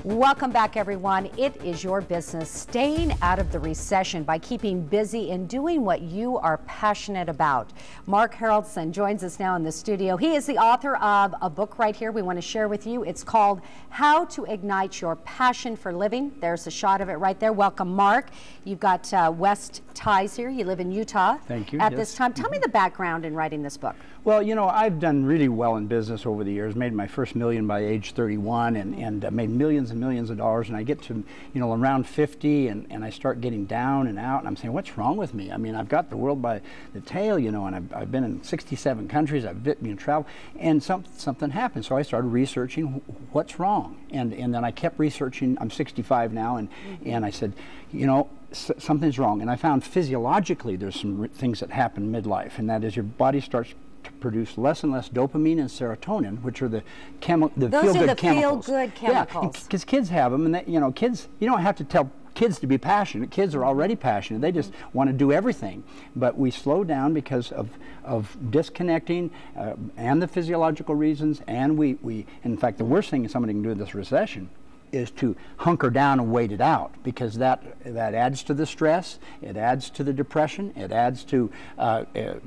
Welcome back, everyone. It is your business staying out of the recession by keeping busy and doing what you are passionate about. Mark Haroldsen joins us now in the studio. He is the author of a book right here we want to share with you. It's called How to Ignite Your Passion for Living. There's a shot of it right there. Welcome, Mark. You've got West ties here. You live in Utah. Thank you. At this time. Tell me the background in writing this book. Well, you know, I've done really well in business over the years. Made my first million by age 31 and made millions and millions of dollars. And I get to, you know, around 50 and I start getting down and out. And I'm saying, what's wrong with me? I mean, I've got the world by the tail, you know, and I've been in 67 countries. I've been traveled. And something happened. So I started researching what's wrong. And then I kept researching. I'm 65 now. And I said, you know, something's wrong. And I found physiologically there's some things that happen midlife. And that is your body starts to produce less and less dopamine and serotonin, which are the feel-good chemicals. Feel-good chemicals. Yeah, because kids have them, and they, you know, kids. You don't have to tell kids to be passionate. Kids are already passionate. They just want to do everything. But we slow down because of disconnecting and the physiological reasons. And we, in fact, the worst thing somebody can do in this recession is to hunker down and wait it out, because that adds to the stress, it adds to the depression, it adds to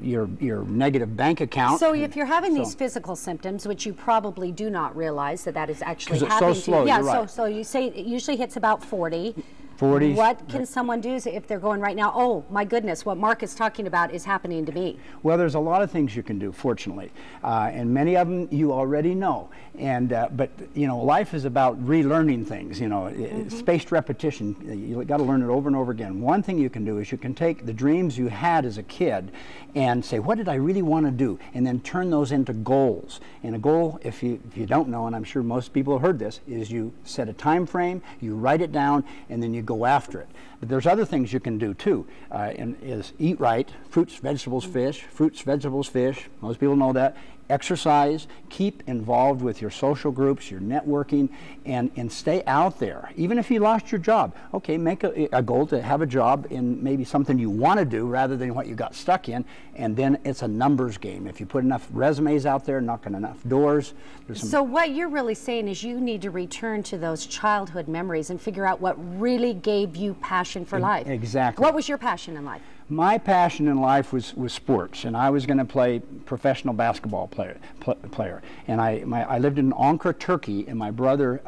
your negative bank account. So if you're having these physical symptoms, which you probably do not realize that is actually happening, it's so slow, yeah, you're right. So you say it usually hits about 40. 40. What can someone do if they're going right now, oh my goodness, what Mark is talking about is happening to me? Well, there's a lot of things you can do, fortunately, and many of them you already know. And but you know, life is about relearning things. You know, spaced repetition. You got to learn it over and over again. One thing you can do is you can take the dreams you had as a kid and say, what did I really want to do? And then turn those into goals. And a goal, if you don't know, and I'm sure most people have heard this, is you set a time frame, you write it down, and then you go after it. But there's other things you can do too, and is eat right, fruits, vegetables, fish, fruits, vegetables, fish. Most people know that. Exercise, keep involved with your social groups, your networking, and stay out there. Even if you lost your job, okay, make a goal to have a job in maybe something you want to do rather than what you got stuck in, and then it's a numbers game. If you put enough resumes out there, knocking enough doors. So what you're really saying is you need to return to those childhood memories and figure out what really gave you passion for life. Exactly. What was your passion in life? My passion in life was sports, and I was going to play professional basketball player. And I lived in Ankara, Turkey, and my brother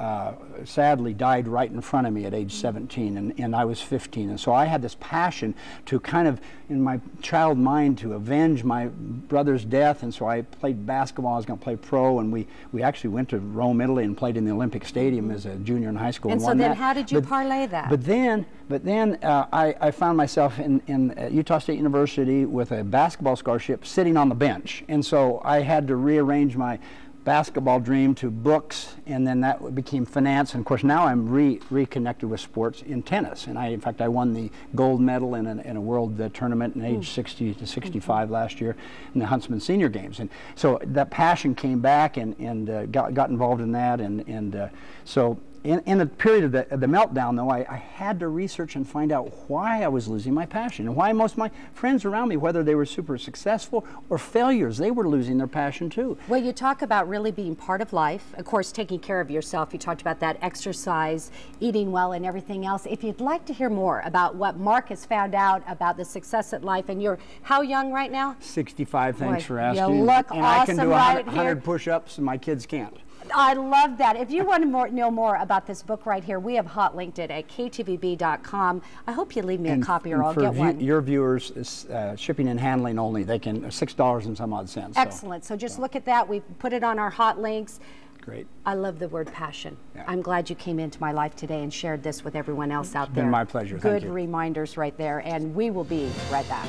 sadly died right in front of me at age 17, and I was 15. And so I had this passion to kind of, in my child mind, to avenge my brother's death. And so I played basketball. I was going to play pro, and we actually went to Rome, Italy, and played in the Olympic Stadium as a junior in high school. And so then how did you parlay that? But then I found myself in Utah State University with a basketball scholarship sitting on the bench. And so I had to rearrange my basketball dream to books, and then that became finance. And of course now I'm reconnected with sports in tennis. And in fact I won the gold medal in a world tournament in age 60 to 65 last year in the Huntsman Senior Games. And so that passion came back and got involved in that. So in the period of the meltdown, though, I had to research and find out why I was losing my passion and why most of my friends around me, whether they were super successful or failures, they were losing their passion too. Well, you talk about really being part of life, of course, taking care of yourself. You talked about that, exercise, eating well, and everything else. If you'd like to hear more about what Mark has found out about the success at life, and you're how young right now? 65, thanks for asking. You look and awesome I can do right 100 push-ups, and my kids can't. I love that. If you want to know more about this book right here, we have hot linked it at ktvb.com. I hope you leave me a copy or I'll get one. Your viewers, shipping and handling only, they can $6 and some odd cents. Excellent. So just look at that. We've put it on our hot links. Great. I love the word passion. Yeah. I'm glad you came into my life today and shared this with everyone else out there. It's been my pleasure. Good Thank you. reminders right there. And we will be right back.